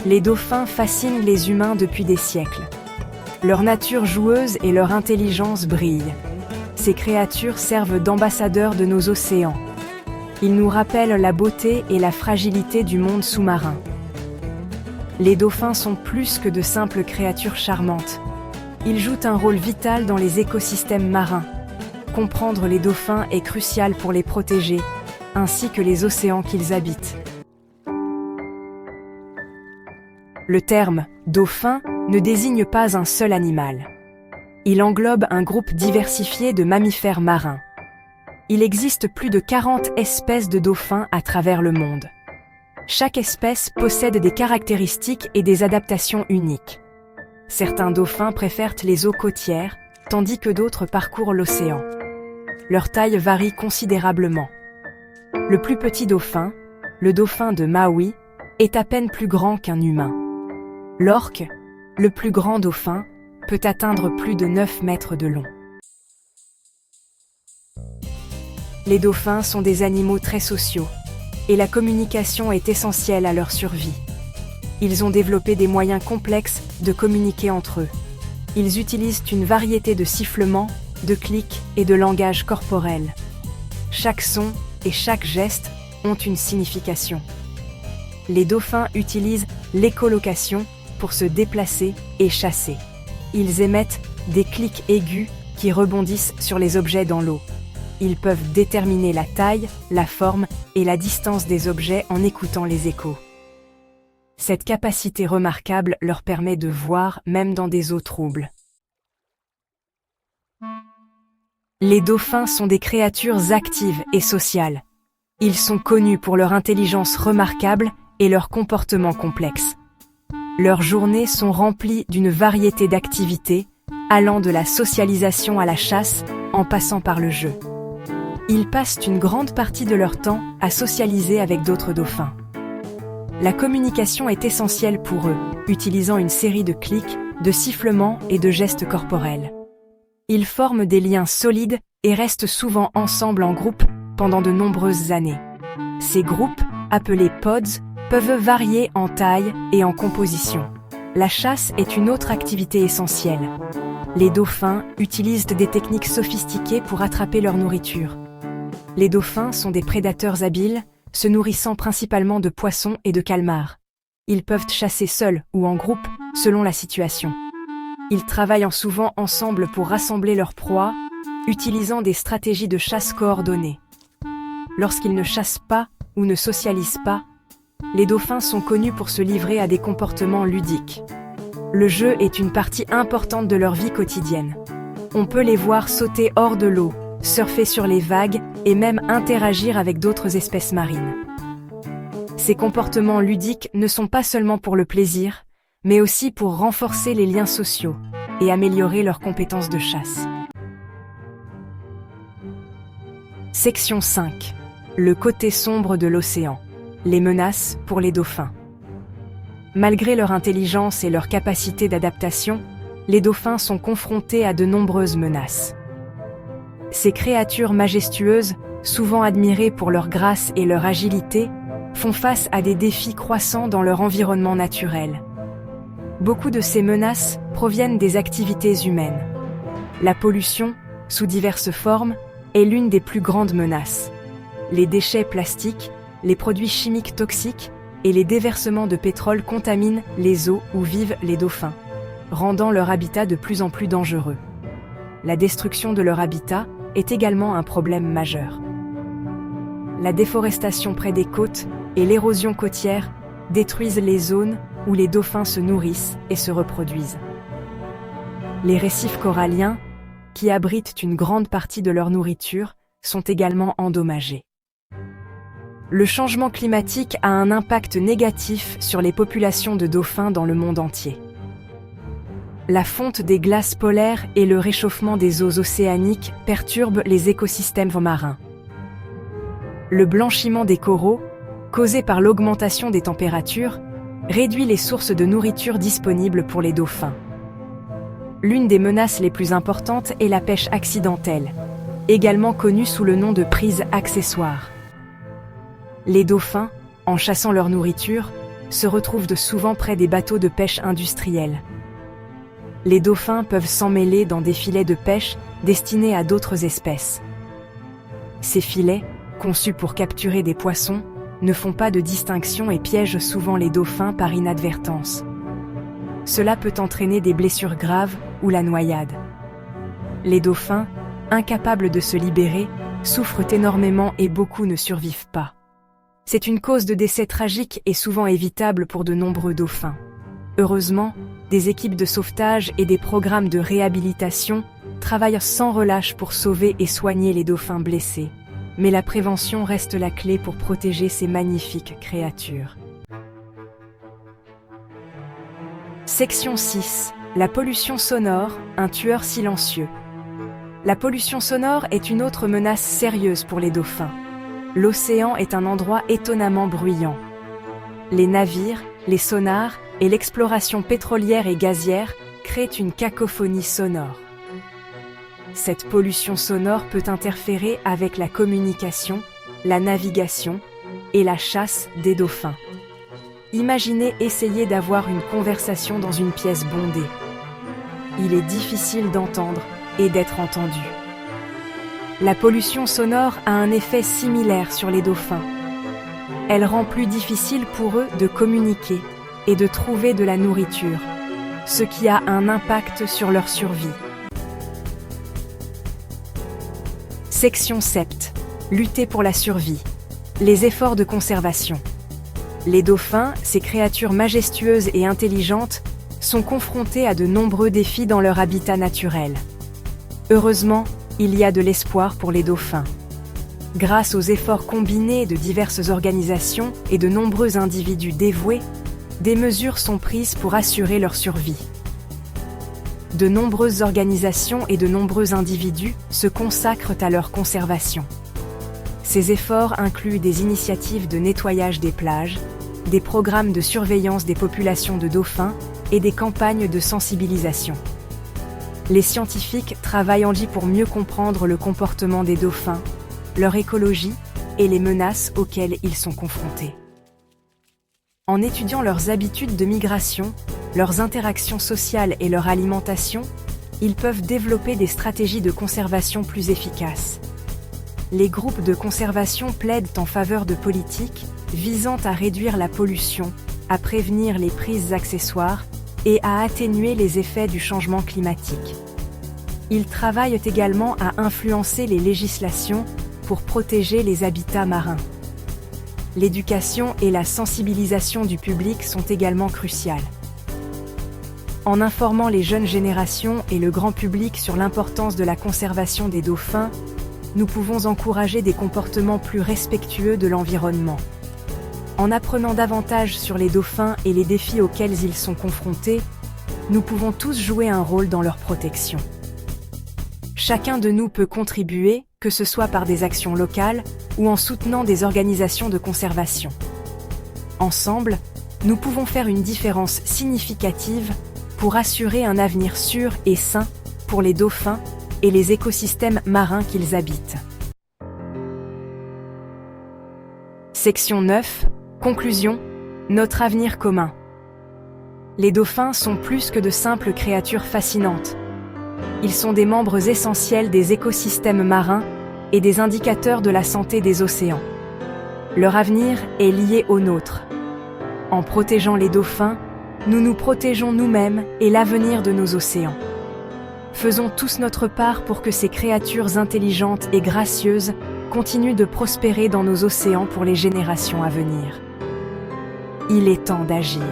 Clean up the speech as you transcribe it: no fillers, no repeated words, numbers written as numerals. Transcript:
Les dauphins fascinent les humains depuis des siècles. Leur nature joueuse et leur intelligence brillent. Ces créatures servent d'ambassadeurs de nos océans. Ils nous rappellent la beauté et la fragilité du monde sous-marin. Les dauphins sont plus que de simples créatures charmantes. Ils jouent un rôle vital dans les écosystèmes marins. Comprendre les dauphins est crucial pour les protéger, ainsi que les océans qu'ils habitent. Le terme « dauphin » ne désigne pas un seul animal. Il englobe un groupe diversifié de mammifères marins. Il existe plus de 40 espèces de dauphins à travers le monde. Chaque espèce possède des caractéristiques et des adaptations uniques. Certains dauphins préfèrent les eaux côtières, tandis que d'autres parcourent l'océan. Leur taille varie considérablement. Le plus petit dauphin, le dauphin de Maui, est à peine plus grand qu'un humain. L'orque, le plus grand dauphin, peut atteindre plus de 9 mètres de long. Les dauphins sont des animaux très sociaux, et la communication est essentielle à leur survie. Ils ont développé des moyens complexes de communiquer entre eux. Ils utilisent une variété de sifflements, de clics et de langage corporel. Chaque son et chaque geste ont une signification. Les dauphins utilisent l'écholocation pour se déplacer et chasser. Ils émettent des clics aigus qui rebondissent sur les objets dans l'eau. Ils peuvent déterminer la taille, la forme et la distance des objets en écoutant les échos. Cette capacité remarquable leur permet de voir même dans des eaux troubles. Les dauphins sont des créatures actives et sociales. Ils sont connus pour leur intelligence remarquable et leur comportement complexe. Leurs journées sont remplies d'une variété d'activités, allant de la socialisation à la chasse, en passant par le jeu. Ils passent une grande partie de leur temps à socialiser avec d'autres dauphins. La communication est essentielle pour eux, utilisant une série de clics, de sifflements et de gestes corporels. Ils forment des liens solides et restent souvent ensemble en groupe pendant de nombreuses années. Ces groupes, appelés pods, peuvent varier en taille et en composition. La chasse est une autre activité essentielle. Les dauphins utilisent des techniques sophistiquées pour attraper leur nourriture. Les dauphins sont des prédateurs habiles, se nourrissant principalement de poissons et de calmars. Ils peuvent chasser seuls ou en groupe, selon la situation. Ils travaillent souvent ensemble pour rassembler leurs proies, utilisant des stratégies de chasse coordonnées. Lorsqu'ils ne chassent pas ou ne socialisent pas, les dauphins sont connus pour se livrer à des comportements ludiques. Le jeu est une partie importante de leur vie quotidienne. On peut les voir sauter hors de l'eau, surfer sur les vagues et même interagir avec d'autres espèces marines. Ces comportements ludiques ne sont pas seulement pour le plaisir, mais aussi pour renforcer les liens sociaux et améliorer leurs compétences de chasse. Section 5. Le côté sombre de l'océan. Les menaces pour les dauphins. Malgré leur intelligence et leur capacité d'adaptation, les dauphins sont confrontés à de nombreuses menaces. Ces créatures majestueuses, souvent admirées pour leur grâce et leur agilité, font face à des défis croissants dans leur environnement naturel. Beaucoup de ces menaces proviennent des activités humaines. La pollution, sous diverses formes, est l'une des plus grandes menaces. Les déchets plastiques, les produits chimiques toxiques et les déversements de pétrole contaminent les eaux où vivent les dauphins, rendant leur habitat de plus en plus dangereux. La destruction de leur habitat est également un problème majeur. La déforestation près des côtes et l'érosion côtière détruisent les zones où les dauphins se nourrissent et se reproduisent. Les récifs coralliens, qui abritent une grande partie de leur nourriture, sont également endommagés. Le changement climatique a un impact négatif sur les populations de dauphins dans le monde entier. La fonte des glaces polaires et le réchauffement des eaux océaniques perturbent les écosystèmes marins. Le blanchiment des coraux, causé par l'augmentation des températures, réduit les sources de nourriture disponibles pour les dauphins. L'une des menaces les plus importantes est la pêche accidentelle, également connue sous le nom de prise accessoire. Les dauphins, en chassant leur nourriture, se retrouvent de souvent près des bateaux de pêche industriels. Les dauphins peuvent s'emmêler dans des filets de pêche destinés à d'autres espèces. Ces filets, conçus pour capturer des poissons, ne font pas de distinction et piègent souvent les dauphins par inadvertance. Cela peut entraîner des blessures graves ou la noyade. Les dauphins, incapables de se libérer, souffrent énormément et beaucoup ne survivent pas. C'est une cause de décès tragique et souvent évitable pour de nombreux dauphins. Heureusement, des équipes de sauvetage et des programmes de réhabilitation travaillent sans relâche pour sauver et soigner les dauphins blessés. Mais la prévention reste la clé pour protéger ces magnifiques créatures. Section 6. La pollution sonore, un tueur silencieux. La pollution sonore est une autre menace sérieuse pour les dauphins. L'océan est un endroit étonnamment bruyant. Les navires, les sonars et l'exploration pétrolière et gazière créent une cacophonie sonore. Cette pollution sonore peut interférer avec la communication, la navigation et la chasse des dauphins. Imaginez essayer d'avoir une conversation dans une pièce bondée. Il est difficile d'entendre et d'être entendu. La pollution sonore a un effet similaire sur les dauphins. Elle rend plus difficile pour eux de communiquer et de trouver de la nourriture, ce qui a un impact sur leur survie. Section 7. Lutter pour la survie. Les efforts de conservation. Les dauphins, ces créatures majestueuses et intelligentes, sont confrontés à de nombreux défis dans leur habitat naturel. Heureusement, il y a de l'espoir pour les dauphins. Grâce aux efforts combinés de diverses organisations et de nombreux individus dévoués, des mesures sont prises pour assurer leur survie. De nombreuses organisations et de nombreux individus se consacrent à leur conservation. Ces efforts incluent des initiatives de nettoyage des plages, des programmes de surveillance des populations de dauphins et des campagnes de sensibilisation. Les scientifiques travaillent en pour mieux comprendre le comportement des dauphins, leur écologie et les menaces auxquelles ils sont confrontés. En étudiant leurs habitudes de migration, leurs interactions sociales et leur alimentation, ils peuvent développer des stratégies de conservation plus efficaces. Les groupes de conservation plaident en faveur de politiques visant à réduire la pollution, à prévenir les prises accessoires et à atténuer les effets du changement climatique. Ils travaillent également à influencer les législations pour protéger les habitats marins. L'éducation et la sensibilisation du public sont également cruciales. En informant les jeunes générations et le grand public sur l'importance de la conservation des dauphins, nous pouvons encourager des comportements plus respectueux de l'environnement. En apprenant davantage sur les dauphins et les défis auxquels ils sont confrontés, nous pouvons tous jouer un rôle dans leur protection. Chacun de nous peut contribuer, que ce soit par des actions locales ou en soutenant des organisations de conservation. Ensemble, nous pouvons faire une différence significative pour assurer un avenir sûr et sain pour les dauphins et les écosystèmes marins qu'ils habitent. Section 9. Conclusion. Notre avenir commun. Les dauphins sont plus que de simples créatures fascinantes. Ils sont des membres essentiels des écosystèmes marins et des indicateurs de la santé des océans. Leur avenir est lié au nôtre. En protégeant les dauphins, nous nous protégeons nous-mêmes et l'avenir de nos océans. Faisons tous notre part pour que ces créatures intelligentes et gracieuses continuent de prospérer dans nos océans pour les générations à venir. Il est temps d'agir.